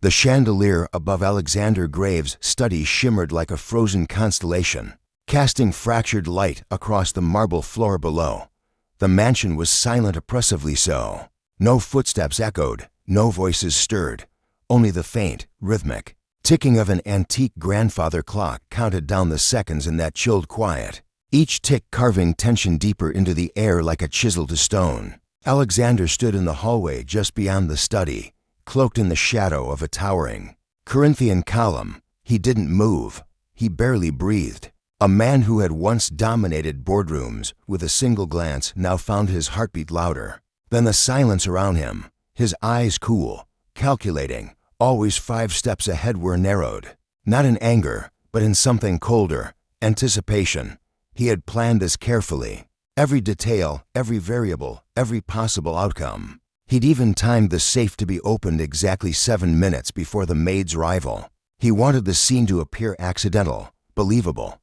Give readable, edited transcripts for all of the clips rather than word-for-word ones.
The chandelier above Alexander Graves' study shimmered like a frozen constellation, casting fractured light across the marble floor below. The mansion was silent, oppressively so. No footsteps echoed, no voices stirred. Only the faint, rhythmic ticking of an antique grandfather clock counted down the seconds in that chilled quiet, each tick carving tension deeper into the air like a chisel to stone. Alexander stood in the hallway just beyond the study, cloaked in the shadow of a towering Corinthian column. He didn't move. He barely breathed. A man who had once dominated boardrooms with a single glance now found his heartbeat louder than the silence around him. His eyes cool, calculating, always 5 steps ahead, were narrowed, not in anger, but in something colder, anticipation. He had planned this carefully. Every detail, every variable, every possible outcome. He'd even timed the safe to be opened exactly 7 minutes before the maid's arrival. He wanted the scene to appear accidental, believable,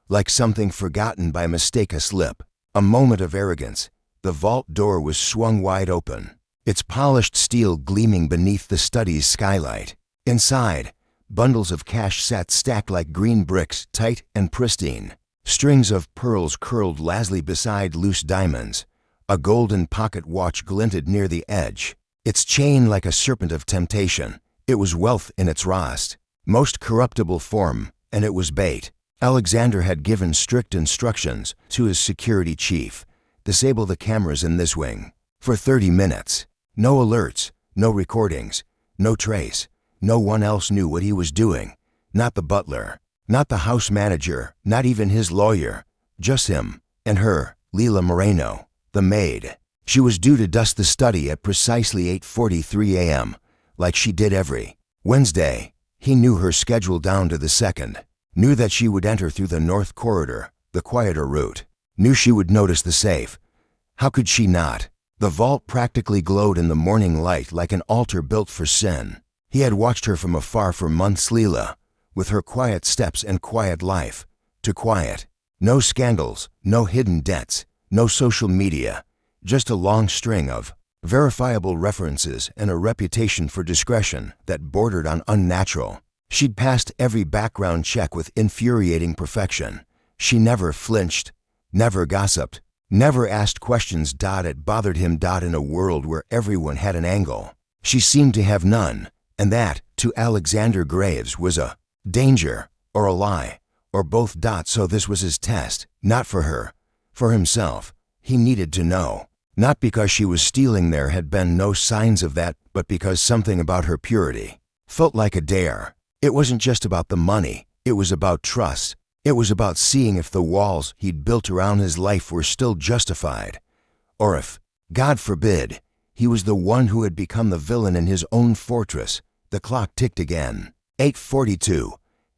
like something forgotten by mistake, a slip, a moment of arrogance. The vault door was swung wide open, its polished steel gleaming beneath the study's skylight. Inside, bundles of cash sat stacked like green bricks, tight and pristine. Strings of pearls curled lazily beside loose diamonds. A golden pocket watch glinted near the edge, its chain like a serpent of temptation. It was wealth in its rawest, most corruptible form, and it was bait. Alexander had given strict instructions to his security chief: disable the cameras in this wing for 30 minutes. No alerts, no recordings, no trace. No one else knew what he was doing. Not the butler, not the house manager, not even his lawyer. Just him and her, Leila Moreno, the maid. She was due to dust the study at precisely 8:43 a.m., like she did every Wednesday. He knew her schedule down to the second. Knew that she would enter through the north corridor, the quieter route. Knew she would notice the safe. How could she not? The vault practically glowed in the morning light like an altar built for sin. He had watched her from afar for months, Leila, with her quiet steps and quiet life. Too quiet. No scandals, no hidden debts, no social media. Just a long string of verifiable references and a reputation for discretion that bordered on unnatural. She'd passed every background check with infuriating perfection. She never flinched, never gossiped, never asked questions. It bothered him. In a world where everyone had an angle, she seemed to have none, and that, to Alexander Graves, was a danger, or a lie, or both. So this was his test, not for her, for himself. He needed to know. Not because she was stealing. There had been no signs of that, but because something about her purity felt like a dare. It wasn't just about the money, it was about trust. It was about seeing if the walls he'd built around his life were still justified, or if, God forbid, he was the one who had become the villain in his own fortress. The clock ticked again. 8:42.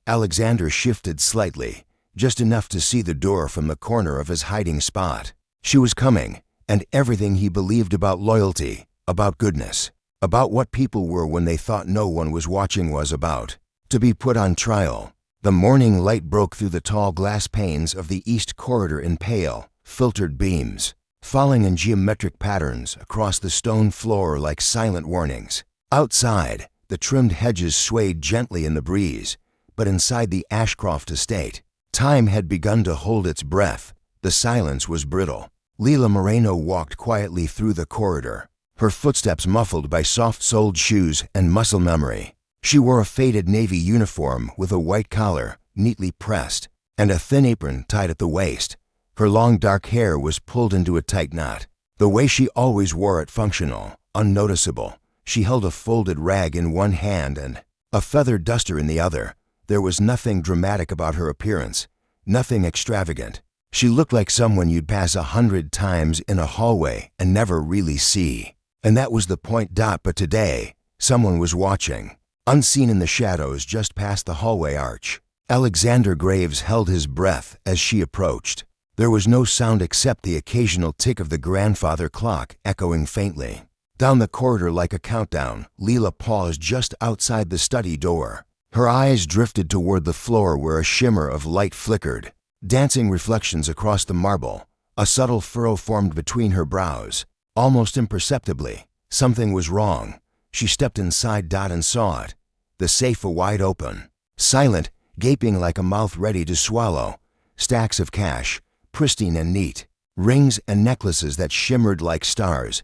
Alexander shifted slightly, just enough to see the door from the corner of his hiding spot. She was coming, and everything he believed about loyalty, about goodness, about what people were when they thought no one was watching was about to be put on trial. The morning light broke through the tall glass panes of the east corridor in pale, filtered beams, falling in geometric patterns across the stone floor like silent warnings. Outside, the trimmed hedges swayed gently in the breeze, but inside the Ashcroft estate, time had begun to hold its breath. The silence was brittle. Leila Moreno walked quietly through the corridor, her footsteps muffled by soft-soled shoes and muscle memory. She wore a faded navy uniform with a white collar, neatly pressed, and a thin apron tied at the waist. Her long dark hair was pulled into a tight knot, the way she always wore it, functional, unnoticeable. She held a folded rag in one hand and a feather duster in the other. There was nothing dramatic about her appearance, nothing extravagant. She looked like someone you'd pass 100 times in a hallway and never really see. And that was the point. But today, someone was watching. Unseen in the shadows just past the hallway arch. Alexander Graves held his breath as she approached. There was no sound except the occasional tick of the grandfather clock echoing faintly. Down the corridor like a countdown, Leila paused just outside the study door. Her eyes drifted toward the floor where a shimmer of light flickered, dancing reflections across the marble. A subtle furrow formed between her brows. Almost imperceptibly, something was wrong. She stepped inside. And saw it. the safe wide open. Silent, gaping like a mouth ready to swallow. Stacks of cash, pristine and neat. Rings and necklaces that shimmered like stars.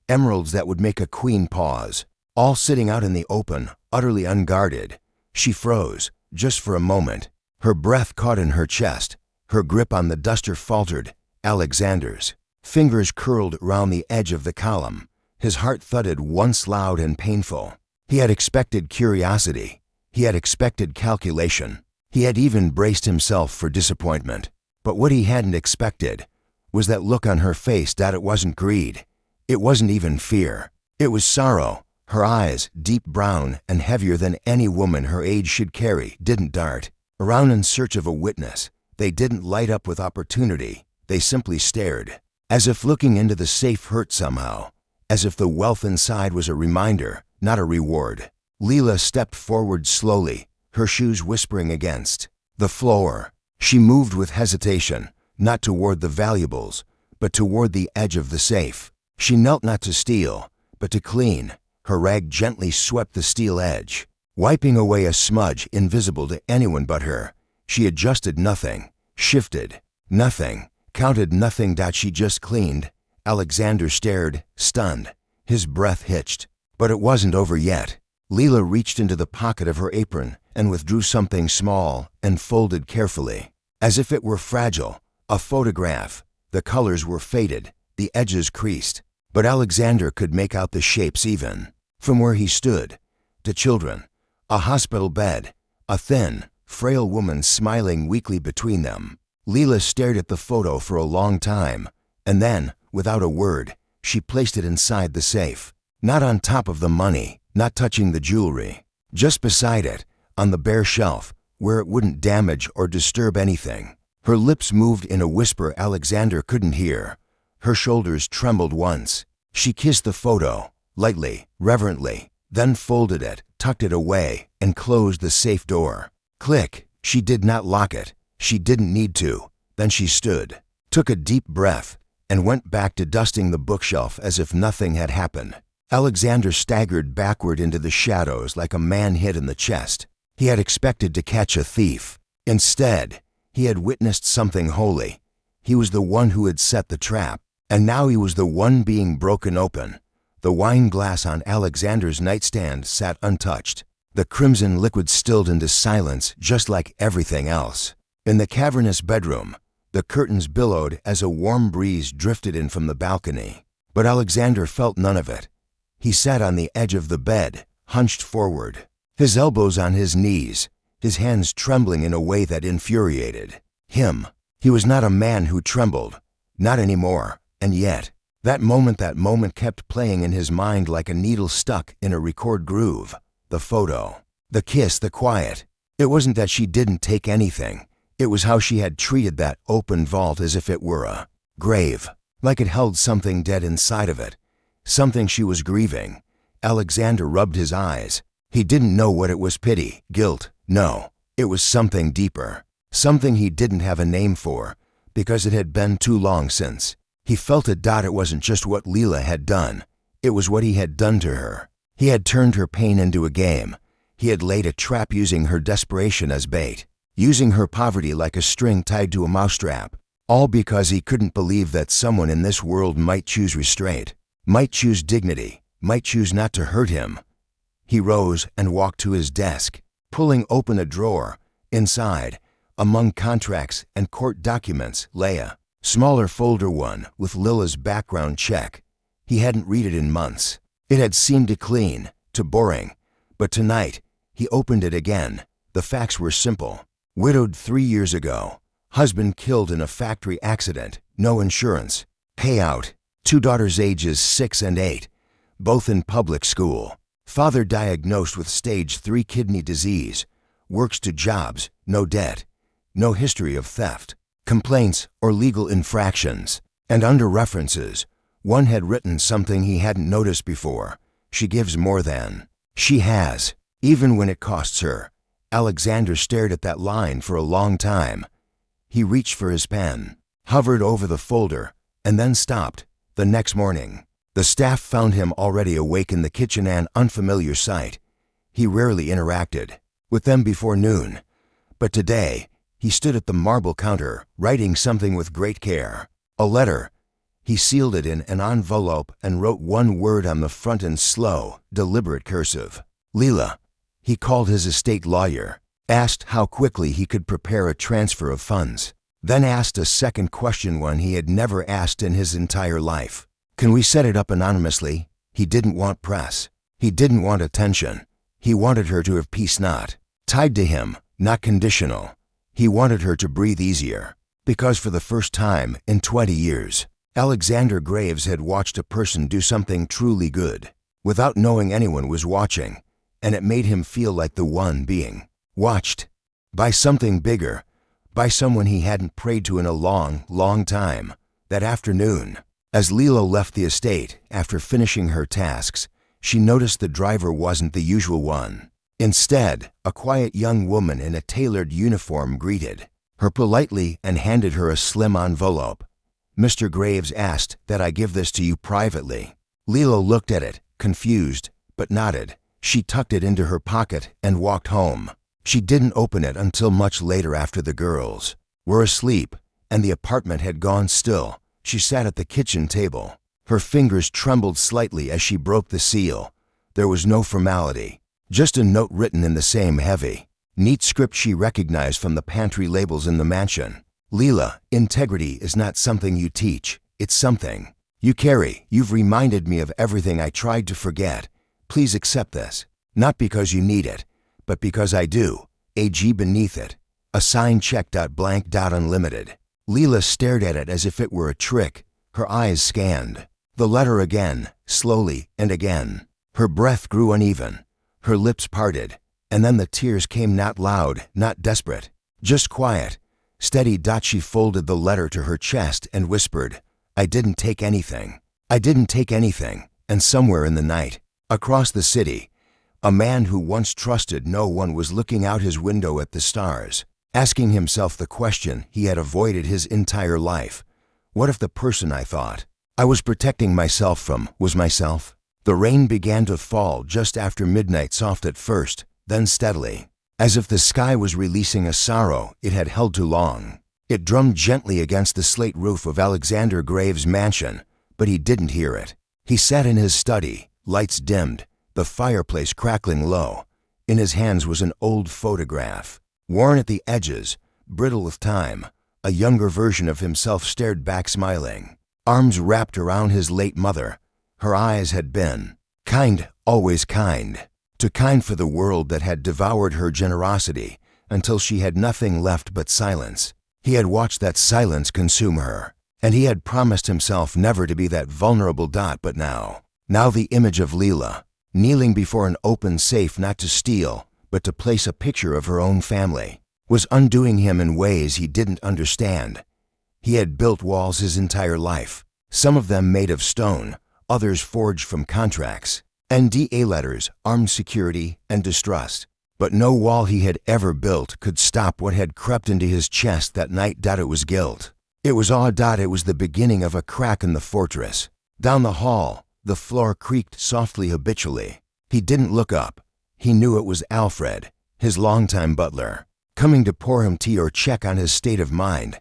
Emeralds that would make a queen pause. All sitting out in the open, utterly unguarded. She froze, just for a moment. Her breath caught in her chest. Her grip on the duster faltered. Alexander's. Fingers curled round the edge of the column. His heart thudded once loud and painful. He had expected curiosity. He had expected calculation. He had even braced himself for disappointment. But what he hadn't expected was that look on her face. That it wasn't greed. It wasn't even fear. It was sorrow. Her eyes, deep brown and heavier than any woman her age should carry, didn't dart around in search of a witness. They didn't light up with opportunity. They simply stared, as if looking into the safe hurt somehow, as if the wealth inside was a reminder, not a reward. Leela stepped forward slowly, her shoes whispering against the floor. She moved with hesitation, not toward the valuables, but toward the edge of the safe. She knelt not to steal, but to clean. Her rag gently swept the steel edge, wiping away a smudge invisible to anyone but her. She adjusted nothing, shifted nothing, counted nothing. She just cleaned. Alexander stared, stunned. His breath hitched. But it wasn't over yet. Leela reached into the pocket of her apron and withdrew something small and folded carefully, as if it were fragile. A photograph. The colors were faded, the edges creased, but Alexander could make out the shapes even. From where he stood, the children, a hospital bed, a thin, frail woman smiling weakly between them. Leela stared at the photo for a long time, and then, without a word, she placed it inside the safe. Not on top of the money, not touching the jewelry. Just beside it, on the bare shelf, where it wouldn't damage or disturb anything. Her lips moved in a whisper Alexander couldn't hear. Her shoulders trembled once. She kissed the photo, lightly, reverently, then folded it, tucked it away, and closed the safe door. Click. She did not lock it. She didn't need to. Then she stood, took a deep breath, and went back to dusting the bookshelf as if nothing had happened. Alexander staggered backward into the shadows like a man hit in the chest. He had expected to catch a thief. Instead, he had witnessed something holy. He was the one who had set the trap, and now he was the one being broken open. The wine glass on Alexander's nightstand sat untouched. The crimson liquid stilled into silence just like everything else. In the cavernous bedroom, the curtains billowed as a warm breeze drifted in from the balcony. But Alexander felt none of it. He sat on the edge of the bed, hunched forward, his elbows on his knees, his hands trembling in a way that infuriated him. He was not a man who trembled, not anymore, and yet, that moment kept playing in his mind like a needle stuck in a record groove. The photo, the kiss, the quiet. It wasn't that she didn't take anything. It was how she had treated that open vault as if it were a grave, like it held something dead inside of it, something she was grieving. Alexander rubbed his eyes. He didn't know what it was, pity, guilt. No, it was something deeper, something he didn't have a name for, because it had been too long since. He felt it. It wasn't just what Leela had done. It was what he had done to her. He had turned her pain into a game. He had laid a trap using her desperation as bait, using her poverty like a string tied to a mousetrap, all because he couldn't believe that someone in this world might choose restraint, might choose dignity, might choose not to hurt him. He rose and walked to his desk, pulling open a drawer. Inside, among contracts and court documents, lay a smaller folder, one with Lila's background check. He hadn't read it in months. It had seemed too clean, too boring. But tonight, he opened it again. The facts were simple. Widowed 3 years ago. Husband killed in a factory accident. No insurance. Payout. 2 daughters ages 6 and 8. Both in public school. Father diagnosed with stage 3 kidney disease. Works 2 jobs. No debt. No history of theft, complaints, or legal infractions. And under references, one had written something he hadn't noticed before. She gives more than she has, even when it costs her. Alexander stared at that line for a long time. He reached for his pen, hovered over the folder, and then stopped. The next morning, the staff found him already awake in the kitchen, an unfamiliar sight. He rarely interacted with them before noon, but today he stood at the marble counter, writing something with great care. A letter. He sealed it in an envelope and wrote one word on the front in slow, deliberate cursive. Leela. He called his estate lawyer, asked how quickly he could prepare a transfer of funds, then asked a second question, one he had never asked in his entire life. Can we set it up anonymously? He didn't want press. He didn't want attention. He wanted her to have peace, not tied to him, not conditional. He wanted her to breathe easier, because for the first time in 20 years, Alexander Graves had watched a person do something truly good, without knowing anyone was watching, and it made him feel like the one being watched by something bigger, by someone he hadn't prayed to in a long, long time. That afternoon, as Leela left the estate after finishing her tasks, she noticed the driver wasn't the usual one. Instead, a quiet young woman in a tailored uniform greeted her politely and handed her a slim envelope. Mr. Graves asked that I give this to you privately. Leela looked at it, confused, but nodded. She tucked it into her pocket and walked home. She didn't open it until much later, after the girls were asleep and the apartment had gone still. She sat at the kitchen table. Her fingers trembled slightly as she broke the seal. There was no formality, just a note written in the same heavy, neat script she recognized from the pantry labels in the mansion. Leela, integrity is not something you teach, it's something you carry. You've reminded me of everything I tried to forget. Please accept this, not because you need it, but because I do. AG beneath it, a signed check. Blank. Unlimited. Leela stared at it as if it were a trick. Her eyes scanned the letter again, slowly and again. Her breath grew uneven. Her lips parted, and then the tears came, not loud, not desperate, just quiet, steady. She folded the letter to her chest and whispered, I didn't take anything. I didn't take anything. And somewhere in the night, across the city, a man who once trusted no one was looking out his window at the stars, asking himself the question he had avoided his entire life. What if the person I thought I was protecting myself from was myself? The rain began to fall just after midnight, soft at first, then steadily, as if the sky was releasing a sorrow it had held too long. It drummed gently against the slate roof of Alexander Graves' mansion, but he didn't hear it. He sat in his study, lights dimmed, the fireplace crackling low. In his hands was an old photograph, worn at the edges, brittle with time. A younger version of himself stared back, smiling, arms wrapped around his late mother. Her eyes had been kind, always kind, too kind for the world that had devoured her generosity until she had nothing left but silence. He had watched that silence consume her, and he had promised himself never to be that vulnerable. But now the image of Leela, kneeling before an open safe, not to steal, but to place a picture of her own family, was undoing him in ways he didn't understand. He had built walls his entire life, some of them made of stone, others forged from contracts, NDA letters, armed security, and distrust. But no wall he had ever built could stop what had crept into his chest that night. It was guilt. It was awe. It was the beginning of a crack in the fortress. Down the hall, the floor creaked softly, habitually. He didn't look up. He knew it was Alfred, his longtime butler, coming to pour him tea or check on his state of mind.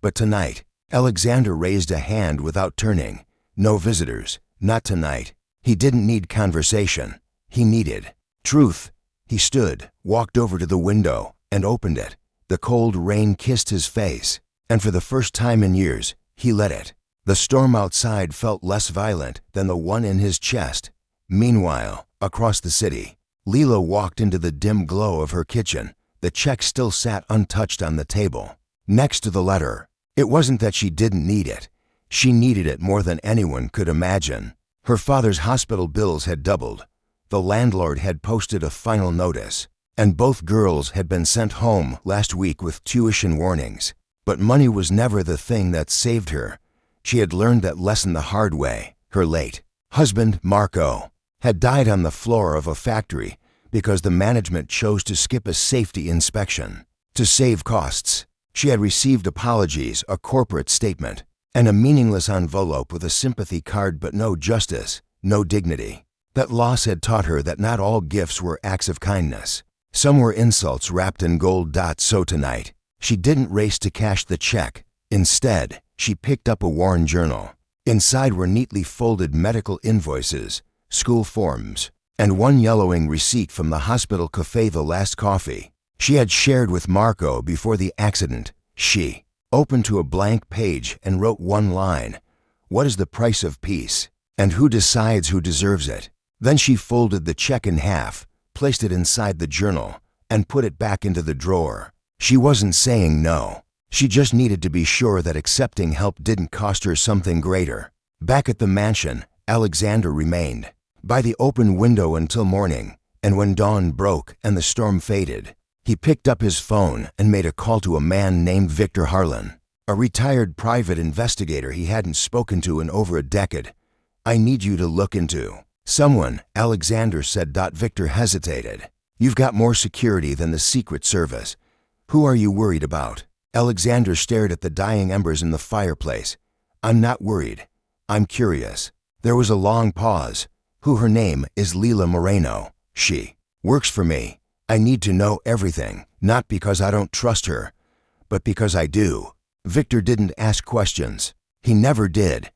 But tonight, Alexander raised a hand without turning. No visitors, not tonight. He didn't need conversation. He needed truth. He stood, walked over to the window, and opened it. The cold rain kissed his face, and for the first time in years, he let it. The storm outside felt less violent than the one in his chest. Meanwhile, across the city, Leela walked into the dim glow of her kitchen. The check still sat untouched on the table, next to the letter. It wasn't that she didn't need it. She needed it more than anyone could imagine. Her father's hospital bills had doubled. The landlord had posted a final notice, and both girls had been sent home last week with tuition warnings. But money was never the thing that saved her. She had learned that lesson the hard way. Her late husband, Marco, had died on the floor of a factory because the management chose to skip a safety inspection. To save costs, she had received apologies, a corporate statement, and a meaningless envelope with a sympathy card, but no justice, no dignity. That loss had taught her that not all gifts were acts of kindness. Some were insults wrapped in gold dots. So tonight, she didn't race to cash the check. Instead, she picked up a worn journal. Inside were neatly folded medical invoices, school forms, and one yellowing receipt from the hospital cafe, the last coffee she had shared with Marco before the accident. She opened to a blank page and wrote one line: "What is the price of peace? And who decides who deserves it?" Then she folded the check in half, placed it inside the journal, and put it back into the drawer. She wasn't saying no. She just needed to be sure that accepting help didn't cost her something greater. Back at the mansion, Alexander remained by the open window until morning, and when dawn broke and the storm faded, he picked up his phone and made a call to a man named Victor Harlan, a retired private investigator he hadn't spoken to in over a decade. "I need you to look into someone," Alexander said. Victor hesitated. "You've got more security than the Secret Service. Who are you worried about?" Alexander stared at the dying embers in the fireplace. "I'm not worried. I'm curious." There was a long pause. "Who? Her name is Leila Moreno. She works for me. I need to know everything, not because I don't trust her, but because I do." Victor didn't ask questions. He never did.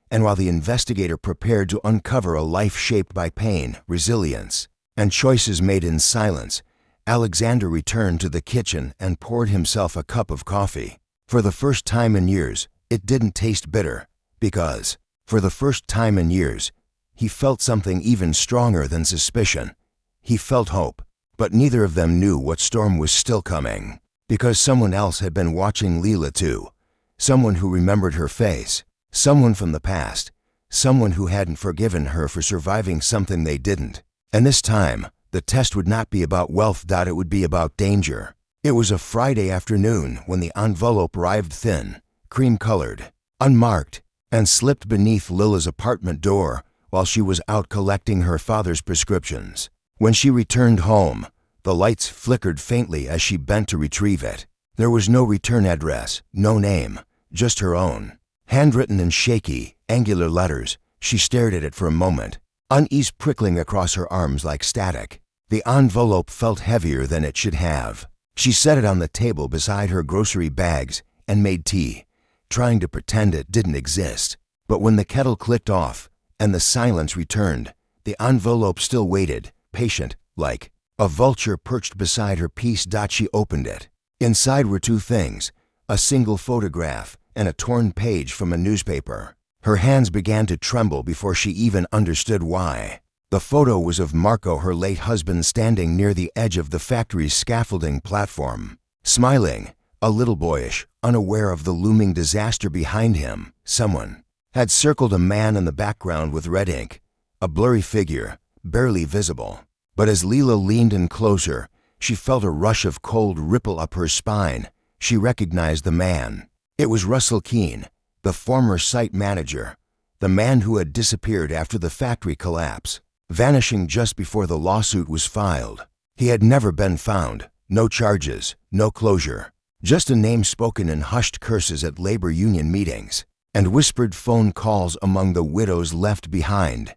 And while the investigator prepared to uncover a life shaped by pain, resilience, and choices made in silence, Alexander returned to the kitchen and poured himself a cup of coffee. For the first time in years, it didn't taste bitter, because, for the first time in years, he felt something even stronger than suspicion. He felt hope. But neither of them knew what storm was still coming, because someone else had been watching Leila too. Someone who remembered her face. Someone from the past. Someone who hadn't forgiven her for surviving something they didn't. And this time, the test would not be about wealth. It would be about danger. It was a Friday afternoon when the envelope arrived, thin, cream-colored, unmarked, and slipped beneath Lila's apartment door while she was out collecting her father's prescriptions. When she returned home, the lights flickered faintly as she bent to retrieve it. There was no return address, no name, just her own. Handwritten in shaky, angular letters, she stared at it for a moment, unease prickling across her arms like static. The envelope felt heavier than it should have. She set it on the table beside her grocery bags and made tea, trying to pretend it didn't exist. But when the kettle clicked off and the silence returned, the envelope still waited, patient, like a vulture perched beside her piece. She opened it. Inside were two things: a single photograph and a torn page from a newspaper. Her hands began to tremble before she even understood why. The photo was of Marco, her late husband, standing near the edge of the factory's scaffolding platform, smiling, a little boyish, unaware of the looming disaster behind him. Someone had circled a man in the background with red ink, a blurry figure, barely visible. But as Leila leaned in closer, she felt a rush of cold ripple up her spine. She recognized the man. It was Russell Keene, the former site manager, the man who had disappeared after the factory collapse, vanishing just before the lawsuit was filed. He had never been found. No charges, no closure, just a name spoken in hushed curses at labor union meetings, and whispered phone calls among the widows left behind.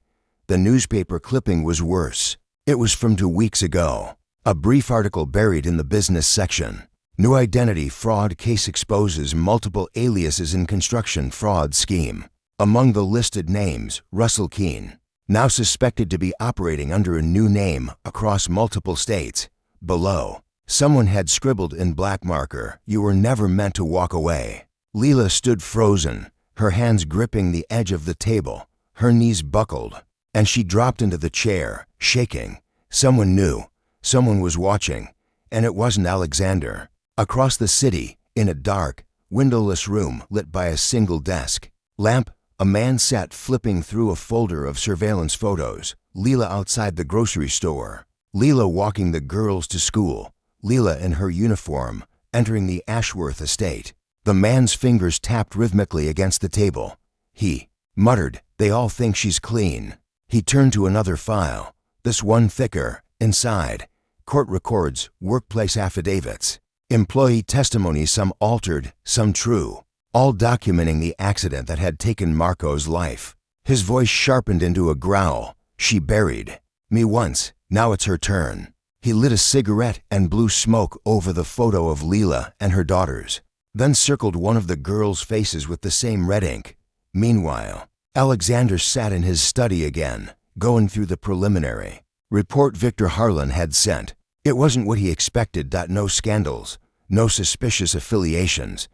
The newspaper clipping was worse. It was from 2 weeks ago. A brief article buried in the business section. New identity fraud case exposes multiple aliases in construction fraud scheme. Among the listed names, Russell Keene, now suspected to be operating under a new name across multiple states. Below, someone had scribbled in black marker, "You were never meant to walk away." Leila stood frozen, her hands gripping the edge of the table. Her knees buckled, and she dropped into the chair, shaking. Someone knew. Someone was watching, and it wasn't Alexander. Across the city, in a dark, windowless room lit by a single desk lamp, a man sat flipping through a folder of surveillance photos. Leila outside the grocery store. Leila walking the girls to school. Leila in her uniform, entering the Ashworth estate. The man's fingers tapped rhythmically against the table. He muttered, "They all think she's clean." He turned to another file, this one thicker. Inside, court records, workplace affidavits, employee testimonies, some altered, some true, all documenting the accident that had taken Marco's life. His voice sharpened into a growl. She buried me once, now it's her turn. He lit a cigarette and blew smoke over the photo of Leela and her daughters, then circled one of the girls' faces with the same red ink. Meanwhile, Alexander sat in his study again, going through the preliminary report Victor Harlan had sent. It wasn't what he expected. No scandals, no suspicious affiliations,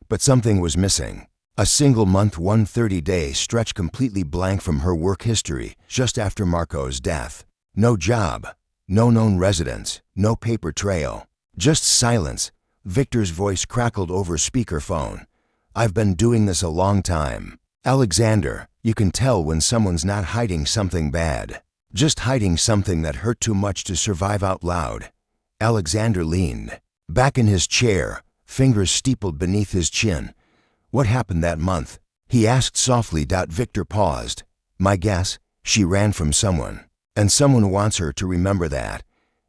but something was missing. A single month, 130-day stretch completely blank from her work history just after Marco's death. No job, no known residence, no paper trail, just silence. Victor's voice crackled over speakerphone. I've been doing this a long time. Alexander, you can tell when someone's not hiding something bad, just hiding something that hurt too much to survive out loud. Alexander leaned back in his chair, fingers steepled beneath his chin. What happened that month? He asked softly. Victor paused. My guess, she ran from someone, and someone wants her to remember that.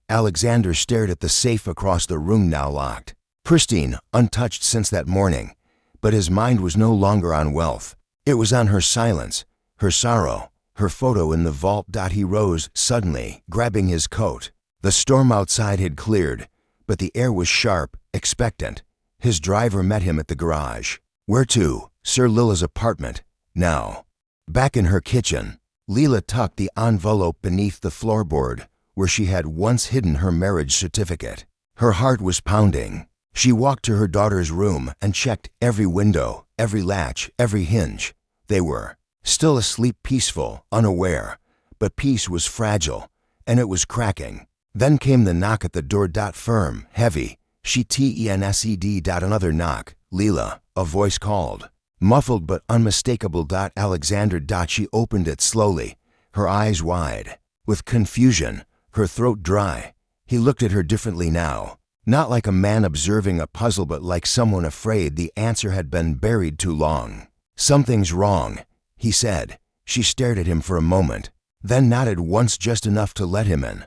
Alexander stared at the safe across the room, now locked, pristine, untouched since that morning. But his mind was no longer on wealth. It was on her silence, her sorrow, her photo in the vault. He rose suddenly, grabbing his coat. The storm outside had cleared, but the air was sharp, expectant. His driver met him at the garage. Where to? Sir Lila's apartment. Now. Back in her kitchen, Leela tucked the envelope beneath the floorboard where she had once hidden her marriage certificate. Her heart was pounding. She walked to her daughter's room and checked every window, every latch, every hinge. They were still asleep, peaceful, unaware, but peace was fragile, and it was cracking. Then came the knock at the door. Firm, heavy, she tensed. Another knock. Leela, a voice called. Muffled but unmistakable. Alexander. She opened it slowly, her eyes wide, with confusion, her throat dry. He looked at her differently now, not like a man observing a puzzle, but like someone afraid the answer had been buried too long. Something's wrong, he said. She stared at him for a moment, then nodded once, just enough to let him in,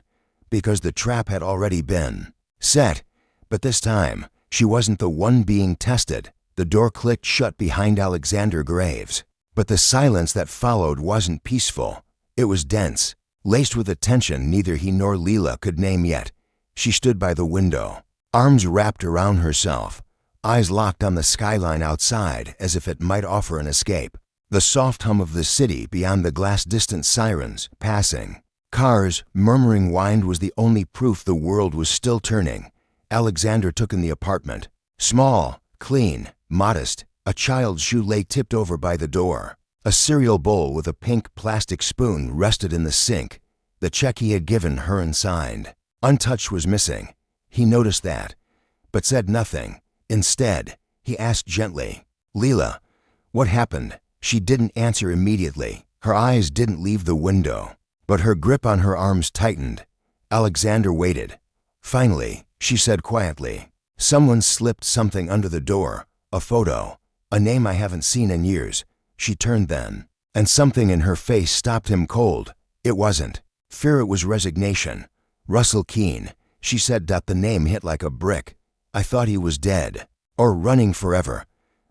because the trap had already been set. But this time, she wasn't the one being tested. The door clicked shut behind Alexander Graves. But the silence that followed wasn't peaceful. It was dense, laced with a tension neither he nor Leela could name yet. She stood by the window, arms wrapped around herself, eyes locked on the skyline outside as if it might offer an escape. The soft hum of the city beyond the glass, distant sirens, passing cars, murmuring wind was the only proof the world was still turning. Alexander took in the apartment. Small, clean, modest. A child's shoe lay tipped over by the door. A cereal bowl with a pink plastic spoon rested in the sink. The check he had given her and signed, untouched, was missing. He noticed that, but said nothing. Instead, he asked gently, Leela, what happened? She didn't answer immediately. Her eyes didn't leave the window, but her grip on her arms tightened. Alexander waited. Finally, she said quietly, someone slipped something under the door, a photo, a name I haven't seen in years. She turned then, and something in her face stopped him cold. It wasn't fear, it was resignation. Russell Keene, she said. The name hit like a brick. I thought he was dead, or running forever,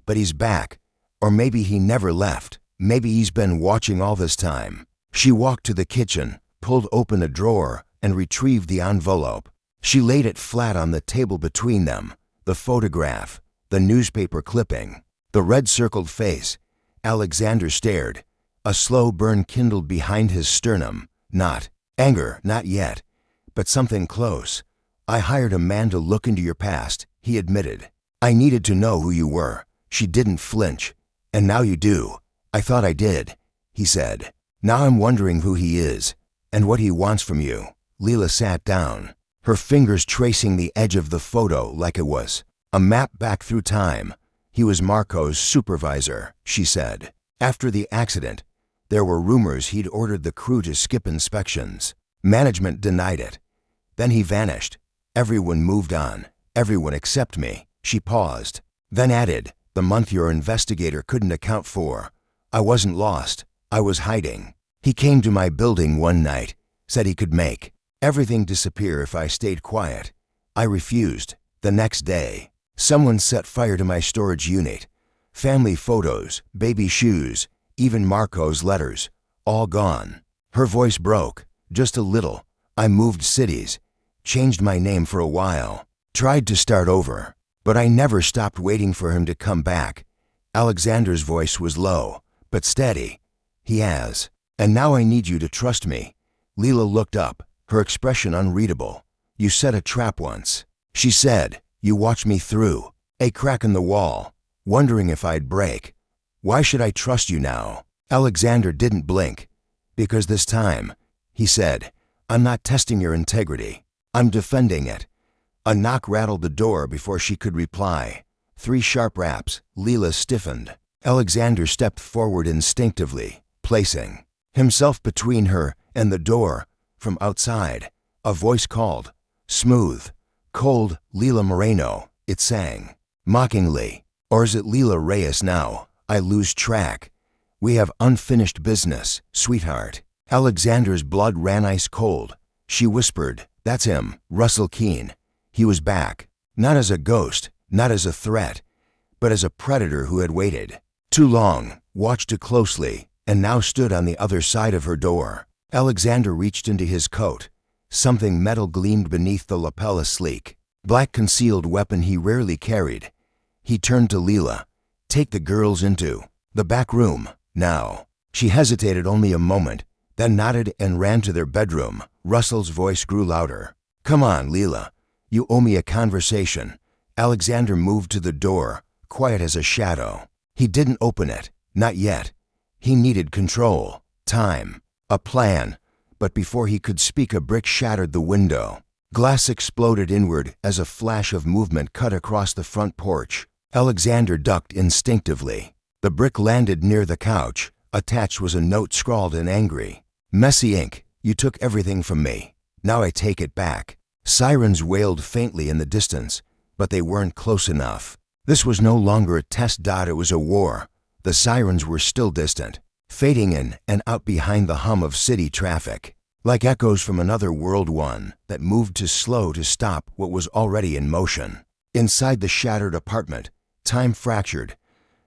but he's back. Or maybe he never left. Maybe he's been watching all this time. She walked to the kitchen, pulled open a drawer, and retrieved the envelope. She laid it flat on the table between them. The photograph, the newspaper clipping, the red-circled face. Alexander stared. A slow burn kindled behind his sternum. Not anger, not yet, but something close. I hired a man to look into your past, he admitted. I needed to know who you were. She didn't flinch. And now you do. I thought I did, he said. Now I'm wondering who he is, and what he wants from you. Leela sat down, her fingers tracing the edge of the photo like it was a map back through time. He was Marco's supervisor, she said. After the accident, there were rumors he'd ordered the crew to skip inspections. Management denied it. Then he vanished. Everyone moved on, everyone except me. She paused, then added, the month your investigator couldn't account for. I wasn't lost, I was hiding. He came to my building one night, said he could make everything disappear if I stayed quiet. I refused. The next day, someone set fire to my storage unit. Family photos, baby shoes, even Marco's letters, all gone. Her voice broke, just a little. I moved cities, changed my name for a while, tried to start over, but I never stopped waiting for him to come back. Alexander's voice was low, but steady. He has. And now I need you to trust me. Leela looked up, her expression unreadable. You set a trap once, she said. You watched me through a crack in the wall, wondering if I'd break. Why should I trust you now? Alexander didn't blink. Because this time, he said, I'm not testing your integrity. I'm defending it. A knock rattled the door before she could reply. 3 sharp raps. Leela stiffened. Alexander stepped forward instinctively, placing himself between her and the door. From outside, a voice called. Smooth, cold, Leela Moreno, it sang. Mockingly. Or is it Leela Reyes now? I lose track. We have unfinished business, sweetheart. Alexander's blood ran ice cold. She whispered, that's him, Russell Keene. He was back. Not as a ghost, not as a threat, but as a predator who had waited too long, watched too closely, and now stood on the other side of her door. Alexander reached into his coat. Something metal gleamed beneath the lapel, a sleek, black concealed weapon he rarely carried. He turned to Leela. Take the girls into the back room, now. She hesitated only a moment, then nodded and ran to their bedroom. Russell's voice grew louder. Come on, Leela. You owe me a conversation. Alexander moved to the door, quiet as a shadow. He didn't open it, not yet. He needed control, time, a plan. But before he could speak, a brick shattered the window. Glass exploded inward as a flash of movement cut across the front porch. Alexander ducked instinctively. The brick landed near the couch. Attached was a note scrawled in angry, messy ink. You took everything from me. Now I take it back. Sirens wailed faintly in the distance, but they weren't close enough. This was no longer a test. It was a war. The sirens were still distant, fading in and out behind the hum of city traffic, like echoes from another world, one that moved too slow to stop what was already in motion. Inside the shattered apartment, time fractured.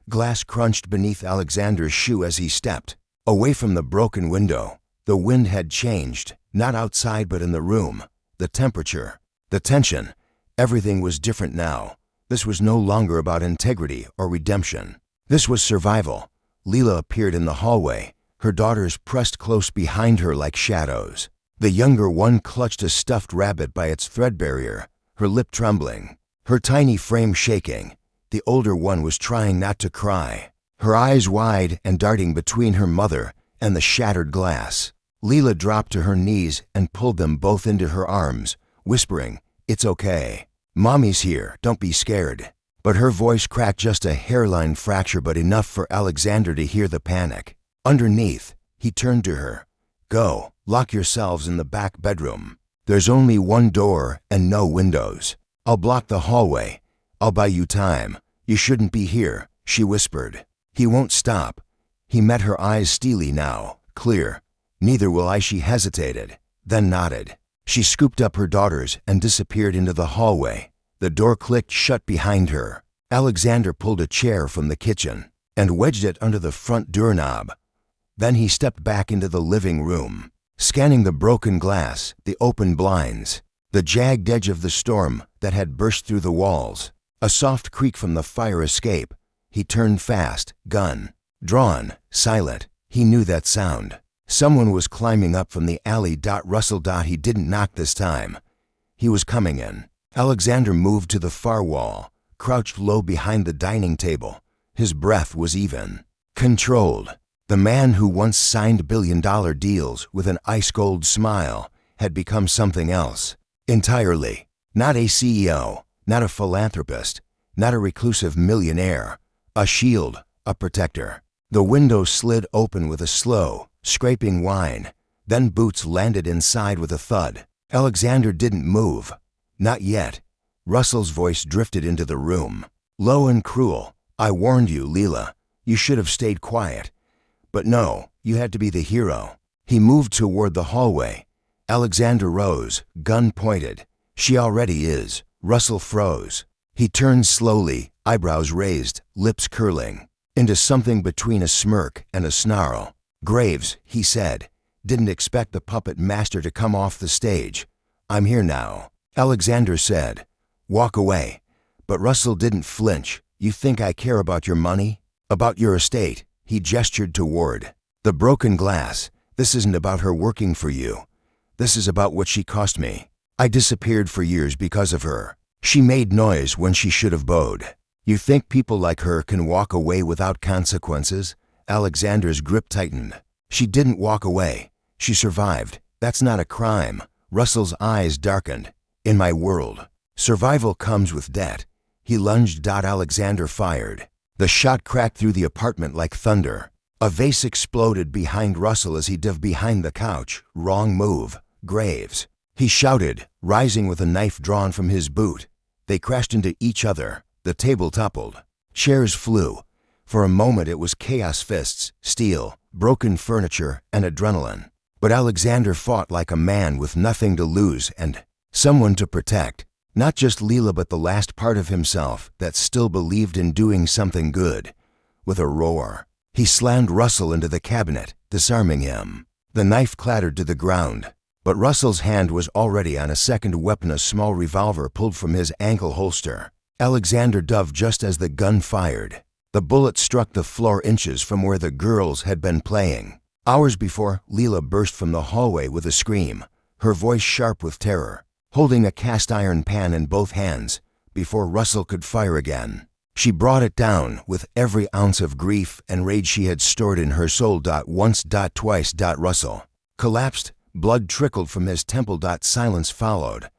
Glass crunched beneath Alexander's shoe as he stepped away from the broken window. The wind had changed, not outside but in the room. The temperature, the tension, everything was different now. This was no longer about integrity or redemption. This was survival. Leela appeared in the hallway, her daughters pressed close behind her like shadows. The younger one clutched a stuffed rabbit by its thread barrier, her lip trembling, her tiny frame shaking. The older one was trying not to cry, her eyes wide and darting between her mother and the shattered glass. Leela dropped to her knees and pulled them both into her arms, whispering, "It's okay. Mommy's here, don't be scared." But her voice cracked just a hairline fracture, but enough for Alexander to hear the panic. Underneath, he turned to her. "Go, lock yourselves in the back bedroom. There's only one door and no windows. I'll block the hallway. I'll buy you time. You shouldn't be here," she whispered. "He won't stop." He met her eyes, steely now, clear. "Neither will I," she hesitated, then nodded. She scooped up her daughters and disappeared into the hallway. The door clicked shut behind her. Alexander pulled a chair from the kitchen and wedged it under the front doorknob. Then he stepped back into the living room, scanning the broken glass, the open blinds, the jagged edge of the storm that had burst through the walls. A soft creak from the fire escape. He turned fast, gun drawn, silent. He knew that sound. Someone was climbing up from the alley. Russell. He didn't knock this time. He was coming in. Alexander moved to the far wall, crouched low behind the dining table. His breath was even, controlled. The man who once signed billion-dollar deals with an ice-cold smile had become something else entirely. Not a CEO, not a philanthropist, not a reclusive millionaire. A shield, a protector. The window slid open with a slow, scraping whine. Then boots landed inside with a thud. Alexander didn't move. Not yet. Russell's voice drifted into the room, low and cruel. "I warned you, Leela. You should have stayed quiet. But no, you had to be the hero." He moved toward the hallway. Alexander rose, gun pointed. "She already is." Russell froze. He turned slowly, eyebrows raised, lips curling, into something between a smirk and a snarl. "Graves," he said, Didn't expect the puppet master to come off the stage. I'm here now, Alexander said. Walk away. But Russell didn't flinch. You think I care about your money? About your estate? He gestured toward the broken glass. This isn't about her working for you. This is about what she cost me. I disappeared for years because of her. She made noise when she should have bowed. You think people like her can walk away without consequences? Alexander's grip tightened. She didn't walk away. She survived. That's not a crime. Russell's eyes darkened. In my world, survival comes with debt. He lunged. Alexander fired. The shot cracked through the apartment like thunder. A vase exploded behind Russell as he dove behind the couch. Wrong move, Graves. He shouted, rising with a knife drawn from his boot. They crashed into each other. The table toppled. Chairs flew. For a moment it was chaos: fists, steel, broken furniture, and adrenaline. But Alexander fought like a man with nothing to lose and someone to protect. Not just Leela, but the last part of himself that still believed in doing something good. With a roar, he slammed Russell into the cabinet, disarming him. The knife clattered to the ground, but Russell's hand was already on a second weapon, a small revolver pulled from his ankle holster. Alexander dove just as the gun fired. The bullet struck the floor inches from where the girls had been playing. Hours before, Leela burst from the hallway with a scream, her voice sharp with terror, holding a cast-iron pan in both hands. Before Russell could fire again, she brought it down with every ounce of grief and rage she had stored in her soul. Once, twice. Russell collapsed. Blood trickled from his temple. Silence followed.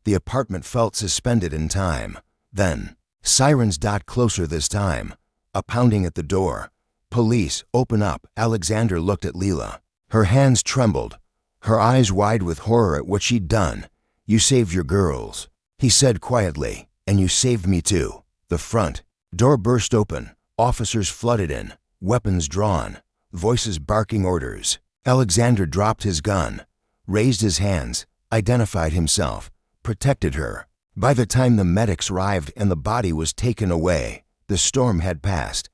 The apartment felt suspended in time. Then, sirens. Closer this time. A pounding at the door. Police, open up. Alexander looked at Leela. Her hands trembled, her eyes wide with horror at what she'd done. You saved your girls, he said quietly, and you saved me too. The front door burst open. Officers flooded in, weapons drawn, voices barking orders. Alexander dropped his gun, raised his hands, identified himself, protected her. By the time the medics arrived and the body was taken away, the storm had passed.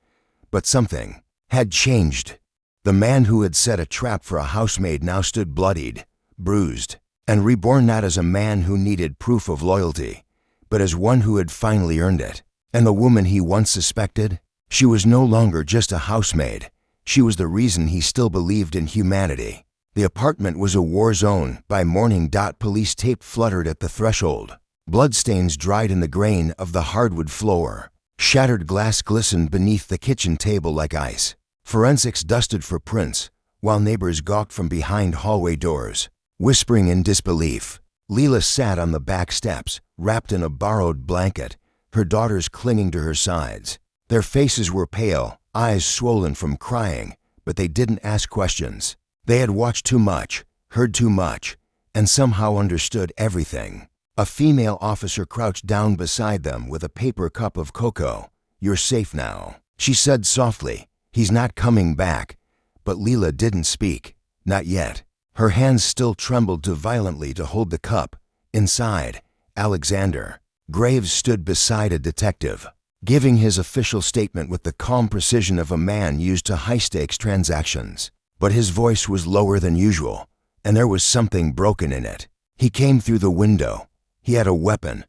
But something had changed. The man who had set a trap for a housemaid now stood bloodied, bruised, and reborn, not as a man who needed proof of loyalty, but as one who had finally earned it. And the woman he once suspected? She was no longer just a housemaid. She was the reason he still believed in humanity. The apartment was a war zone by morning. Police tape fluttered at the threshold. Bloodstains dried in the grain of the hardwood floor. Shattered glass glistened beneath the kitchen table like ice. Forensics dusted for prints, while neighbors gawked from behind hallway doors, whispering in disbelief. Leela sat on the back steps, wrapped in a borrowed blanket, her daughters clinging to her sides. Their faces were pale, eyes swollen from crying, but they didn't ask questions. They had watched too much, heard too much, and somehow understood everything. A female officer crouched down beside them with a paper cup of cocoa. You're safe now, she said softly. He's not coming back. But Leela didn't speak. Not yet. Her hands still trembled too violently to hold the cup. Inside, Alexander Graves stood beside a detective, giving his official statement with the calm precision of a man used to high-stakes transactions. But his voice was lower than usual, and there was something broken in it. He came through the window. He had a weapon.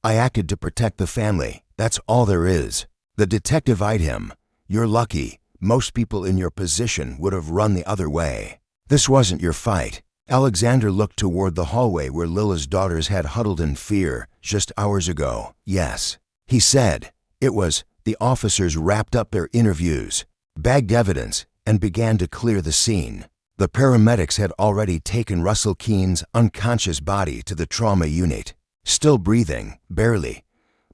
I acted to protect the family. That's all there is. The detective eyed him. You're lucky. Most people in your position would have run the other way. This wasn't your fight. Alexander looked toward the hallway where Lila's daughters had huddled in fear just hours ago. Yes, he said. It was. The officers wrapped up their interviews, bagged evidence, and began to clear the scene. The paramedics had already taken Russell Keene's unconscious body to the trauma unit. Still breathing, barely.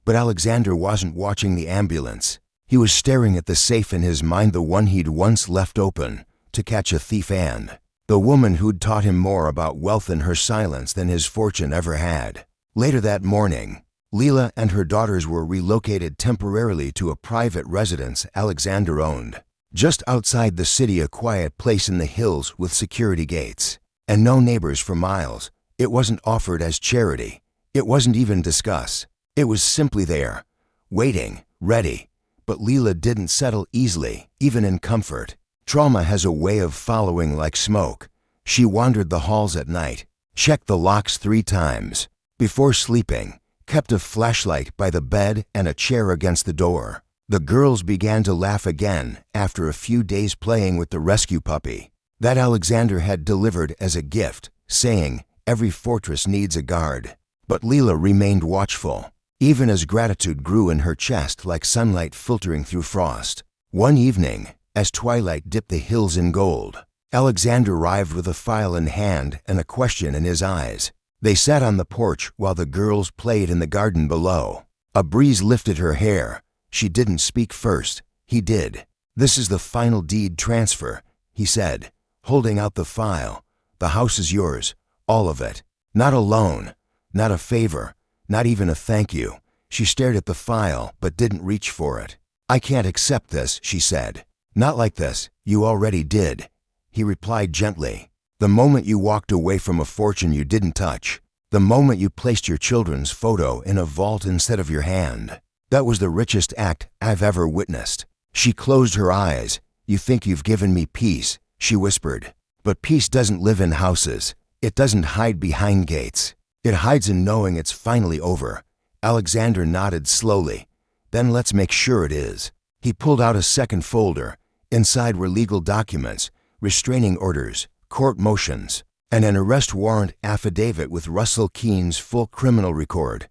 But Alexander wasn't watching the ambulance. He was staring at the safe in his mind, the one he'd once left open to catch a thief, and the woman who'd taught him more about wealth in her silence than his fortune ever had. Later that morning, Leela and her daughters were relocated temporarily to a private residence Alexander owned, just outside the city, a quiet place in the hills with security gates, and no neighbors for miles. It wasn't offered as charity. It wasn't even discussed. It was simply there, waiting, ready. But Leela didn't settle easily, even in comfort. Trauma has a way of following like smoke. She wandered the halls at night, checked the locks 3 times. Before sleeping, kept a flashlight by the bed and a chair against the door. The girls began to laugh again after a few days playing with the rescue puppy that Alexander had delivered as a gift, saying, "Every fortress needs a guard." But Leela remained watchful, even as gratitude grew in her chest like sunlight filtering through frost. One evening, as twilight dipped the hills in gold, Alexander arrived with a file in hand and a question in his eyes. They sat on the porch while the girls played in the garden below. A breeze lifted her hair. She didn't speak first. He did. "This is the final deed transfer," he said, holding out the file. "The house is yours, all of it. Not a loan, not a favor, not even a thank you." She stared at the file but didn't reach for it. "I can't accept this," she said. "Not like this. You already did," he replied gently. "The moment you walked away from a fortune you didn't touch. The moment you placed your children's photo in a vault instead of your hand. That was the richest act I've ever witnessed." She closed her eyes. "You think you've given me peace," she whispered. "But peace doesn't live in houses. It doesn't hide behind gates. It hides in knowing it's finally over." Alexander nodded slowly. "Then let's make sure it is." He pulled out a second folder. Inside were legal documents, restraining orders, court motions, and an arrest warrant affidavit with Russell Keene's full criminal record.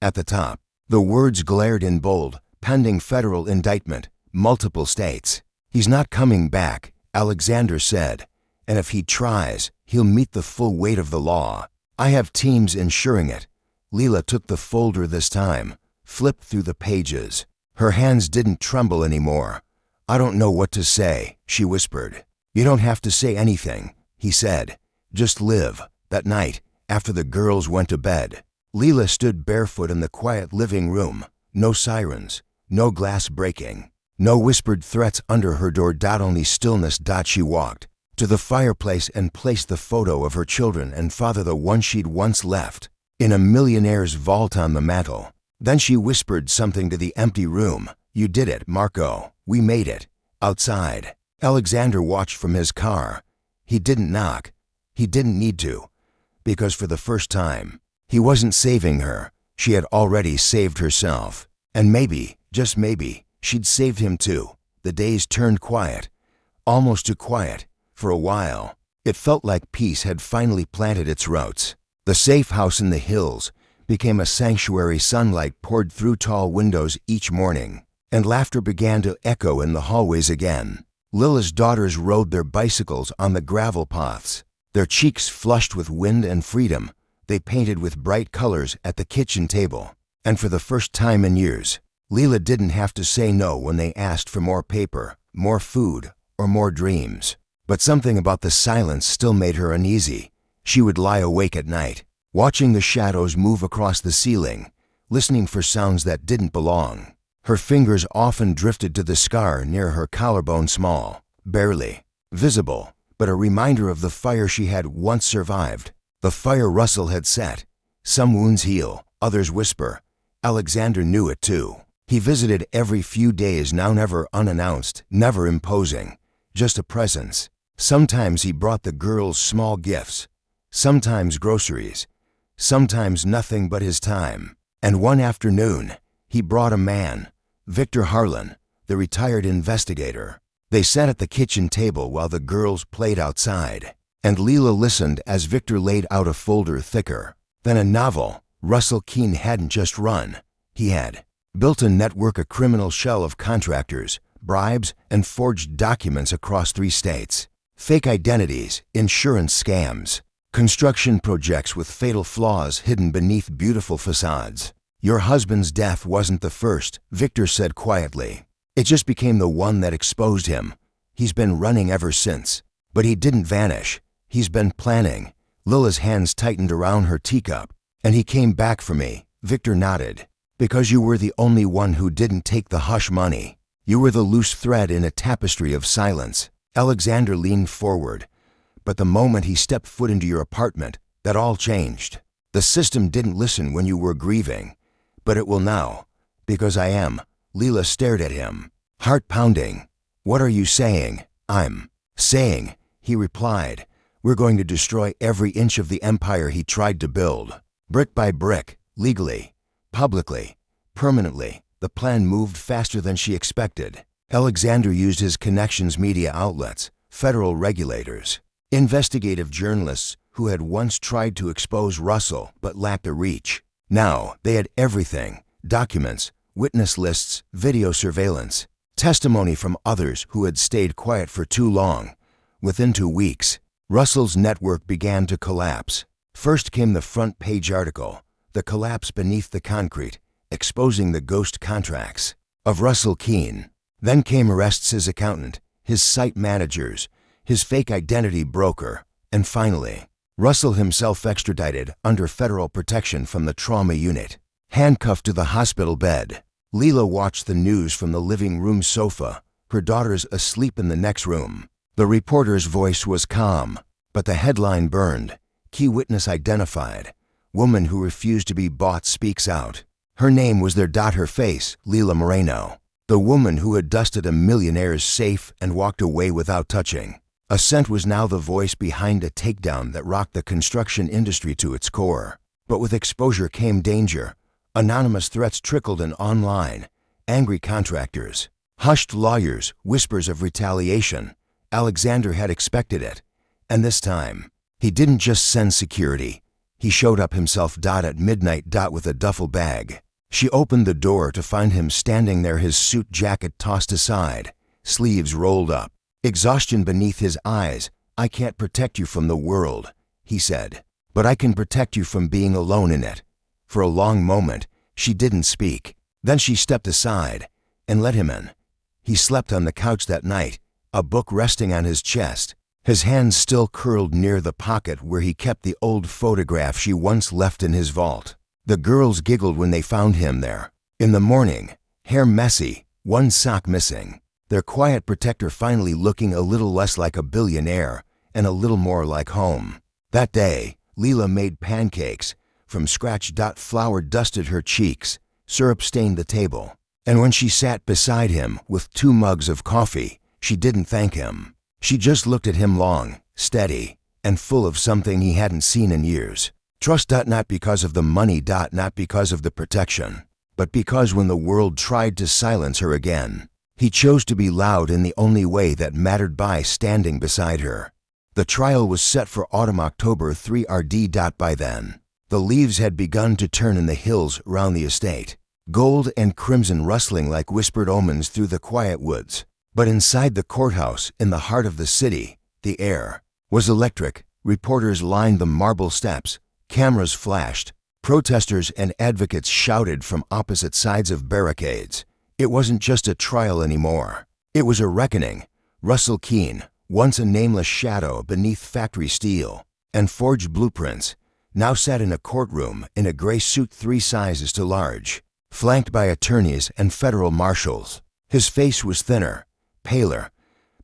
At the top, the words glared in bold, "Pending federal indictment, multiple states." "He's not coming back," Alexander said, "and if he tries, he'll meet the full weight of the law. I have teams ensuring it." Leela took the folder this time, flipped through the pages. Her hands didn't tremble anymore. "I don't know what to say," she whispered. "You don't have to say anything," he said. "Just live." That night, after the girls went to bed, Leela stood barefoot in the quiet living room. No sirens, no glass breaking, no whispered threats under her door. Only stillness. She walked to the fireplace and placed the photo of her children and father, the one she'd once left, in a Millionaire's vault on the mantel. Then she whispered something to the empty room. "You did it, Marco. We made it." Outside, Alexander watched from his car. He didn't knock. He didn't need to, because for the first time, he wasn't saving her. She had already saved herself. And maybe, just maybe, she'd saved him too. The days turned quiet, almost too quiet. For a while, it felt like peace had finally planted its roots. The safe house in the hills became a sanctuary. Sunlight poured through tall windows each morning, and laughter began to echo in the hallways again. Lila's daughters rode their bicycles on the gravel paths, their cheeks flushed with wind and freedom. They painted with bright colors at the kitchen table. And for the first time in years, Leela didn't have to say no when they asked for more paper, more food, or more dreams. But something about the silence still made her uneasy. She would lie awake at night, watching the shadows move across the ceiling, listening for sounds that didn't belong. Her fingers often drifted to the scar near her collarbone, small, barely visible, but a reminder of the fire she had once survived. The fire Russell had set. Some wounds heal, others whisper. Alexander knew it too. He visited every few days now, never unannounced, never imposing, just a presence. Sometimes he brought the girls small gifts, sometimes groceries, sometimes nothing but his time. And one afternoon, he brought a man, Victor Harlan, the retired investigator. They sat at the kitchen table while the girls played outside, and Leela listened as Victor laid out a folder thicker than a novel. Russell Keene hadn't just run. He had built a network, a criminal shell of contractors, bribes, and forged documents across 3 states. Fake identities, insurance scams, construction projects with fatal flaws hidden beneath beautiful facades. "Your husband's death wasn't the first," Victor said quietly. "It just became the one that exposed him. He's been running ever since. But he didn't vanish. He's been planning." Lila's hands tightened around her teacup. "And he came back for me," Victor nodded. "Because you were the only one who didn't take the hush money. You were the loose thread in a tapestry of silence." Alexander leaned forward. "But the moment he stepped foot into your apartment, that all changed. The system didn't listen when you were grieving. But it will now, because I am." Leela stared at him, heart pounding. "What are you saying?" "I'm saying," he replied, We're going to destroy every inch of the empire he tried to build. Brick by brick, legally, publicly, permanently, the plan moved faster than she expected. Alexander used his connections, media outlets, federal regulators, investigative journalists who had once tried to expose Russell but lacked a reach. Now they had everything: documents, witness lists, video surveillance, testimony from others who had stayed quiet for too long. Within 2 weeks, Russell's network began to collapse. First came the front page article, "The Collapse Beneath the Concrete," exposing the ghost contracts of Russell Keene. Then came arrests: his accountant, his site managers, his fake identity broker, and finally, Russell himself extradited under federal protection from the trauma unit. Handcuffed to the hospital bed, Leela watched the news from the living room sofa, her daughters asleep in the next room. The reporter's voice was calm, but the headline burned. Key witness identified. Woman who refused to be bought speaks out. Her name was there. Her face, Leela Moreno. The woman who had dusted a millionaire's safe and walked away without touching. Ascent was now the voice behind a takedown that rocked the construction industry to its core. But with exposure came danger. Anonymous threats trickled in online. Angry contractors. Hushed lawyers, whispers of retaliation. Alexander had expected it. And this time, he didn't just send security. He showed up himself. At midnight. With a duffel bag. She opened the door to find him standing there, his suit jacket tossed aside, sleeves rolled up, exhaustion beneath his eyes. "I can't protect you from the world," he said, "but I can protect you from being alone in it." For a long moment, she didn't speak. Then she stepped aside and let him in. He slept on the couch that night, a book resting on his chest, his hands still curled near the pocket where he kept the old photograph she once left in his vault. The girls giggled when they found him there. In the morning, hair messy, one sock missing, their quiet protector finally looking a little less like a billionaire and a little more like home. That day, Leela made pancakes from scratch. Flour dusted her cheeks, syrup stained the table, and when she sat beside him with 2 mugs of coffee, she didn't thank him. She just looked at him long, steady, and full of something he hadn't seen in years. Trust. Not because of the money. Not because of the protection, but because when the world tried to silence her again, he chose to be loud in the only way that mattered: by standing beside her. The trial was set for autumn, October 3 RD. By then, the leaves had begun to turn in the hills round the estate, gold and crimson rustling like whispered omens through the quiet woods. But inside the courthouse, in the heart of the city, the air was electric. Reporters lined the marble steps. Cameras flashed. Protesters and advocates shouted from opposite sides of barricades. It wasn't just a trial anymore. It was a reckoning. Russell Keene, once a nameless shadow beneath factory steel and forged blueprints, now sat in a courtroom in a gray suit 3 sizes too large, flanked by attorneys and federal marshals. His face was thinner, paler,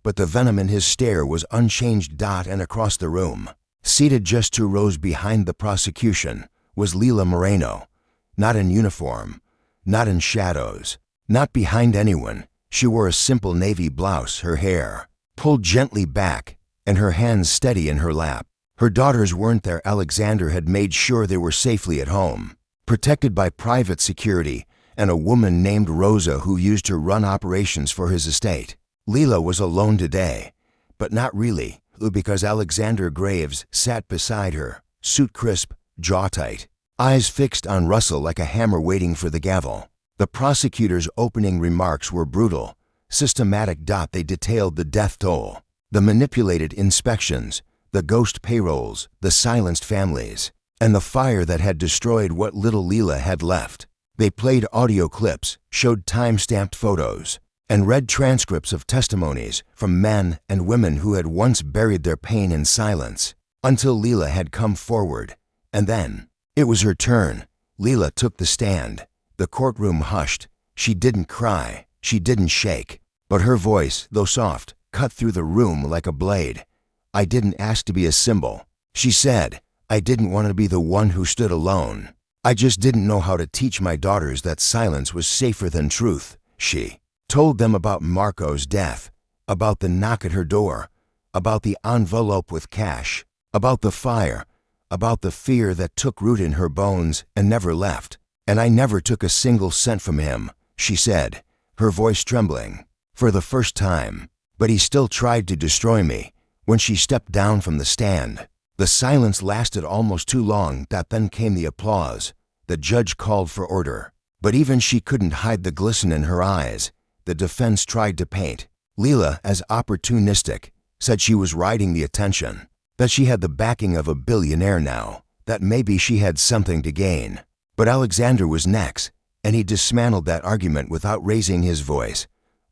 but the venom in his stare was unchanged. And across the room, seated just 2 rows behind the prosecution, was Leela Moreno. Not in uniform, not in shadows, not behind anyone. She wore a simple navy blouse, her hair pulled gently back, and her hands steady in her lap. Her daughters weren't there. Alexander had made sure they were safely at home, protected by private security and a woman named Rosa who used to run operations for his estate. Leela was alone today, but not really, because Alexander Graves sat beside her, suit crisp, jaw tight, eyes fixed on Russell like a hammer waiting for the gavel. The prosecutor's opening remarks were brutal, systematic. They detailed the death toll, the manipulated inspections, the ghost payrolls, the silenced families, and the fire that had destroyed what little Leela had left. They played audio clips, showed time-stamped photos, and read transcripts of testimonies from men and women who had once buried their pain in silence, until Leela had come forward. And then, it was her turn. Leela took the stand. The courtroom hushed. She didn't cry, she didn't shake, but her voice, though soft, cut through the room like a blade. "I didn't ask to be a symbol," she said. "I didn't want to be the one who stood alone. I just didn't know how to teach my daughters that silence was safer than truth." She told them about Marco's death, about the knock at her door, about the envelope with cash, about the fire, about the fear that took root in her bones and never left. "And I never took a single cent from him," she said, her voice trembling. "For the first time. But he still tried to destroy me." When she stepped down from the stand, the silence lasted almost too long. Then came the applause. The judge called for order. But even she couldn't hide the glisten in her eyes. The defense tried to paint Leila as opportunistic, said she was riding the attention, that she had the backing of a billionaire now, that maybe she had something to gain. But Alexander was next, and he dismantled that argument without raising his voice.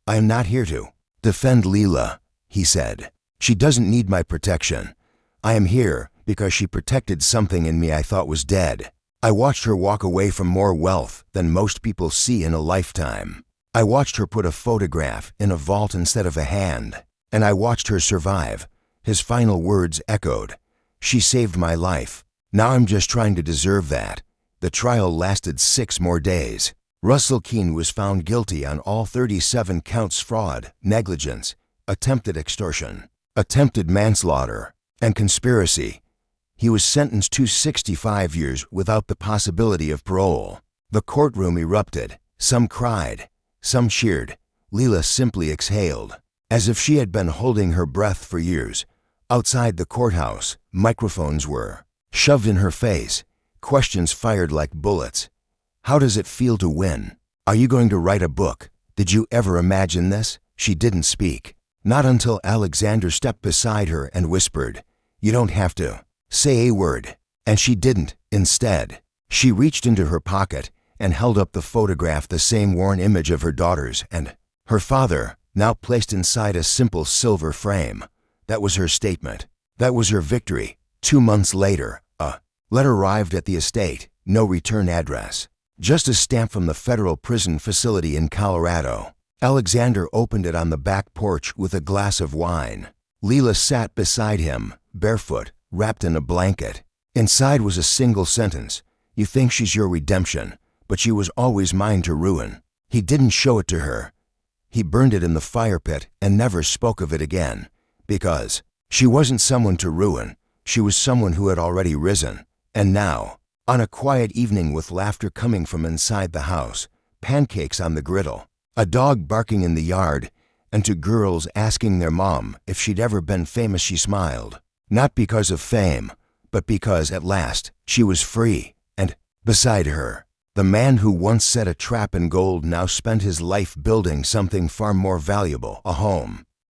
"I am not here to defend Leila," he said. "She doesn't need my protection. I am here because she protected something in me I thought was dead. I watched her walk away from more wealth than most people see in a lifetime. I watched her put a photograph in a vault instead of a hand. And I watched her survive." His final words echoed. "She saved my life. Now I'm just trying to deserve that." The trial lasted 6 more days. Russell Keene was found guilty on all 37 counts: fraud, negligence, attempted extortion, attempted manslaughter, and conspiracy. He was sentenced to 65 years without the possibility of parole. The courtroom erupted. Some cried, some cheered. Leila simply exhaled, as if she had been holding her breath for years. Outside the courthouse, microphones were shoved in her face, questions fired like bullets. "How does it feel to win? Are you going to write a book? Did you ever imagine this?" She didn't speak. Not until Alexander stepped beside her and whispered, "You don't have to say a word." And she didn't. Instead, she reached into her pocket and held up the photograph, the same worn image of her daughters and her father, now placed inside a simple silver frame. That was her statement. That was her victory. 2 months later, a letter arrived at the estate. No return address. Just a stamp from the federal prison facility in Colorado. Alexander opened it on the back porch with a glass of wine. Leila sat beside him, barefoot, wrapped in a blanket. Inside was a single sentence: "You think she's your redemption, but she was always mine to ruin." He didn't show it to her. He burned it in the fire pit and never spoke of it again, because she wasn't someone to ruin. She was someone who had already risen. And now, on a quiet evening with laughter coming from inside the house, pancakes on the griddle, a dog barking in the yard, and 2 girls asking their mom if she'd ever been famous, she smiled. Not because of fame, but because at last she was free. And beside her, the man who once set a trap in gold now spent his life building something far more valuable: a home.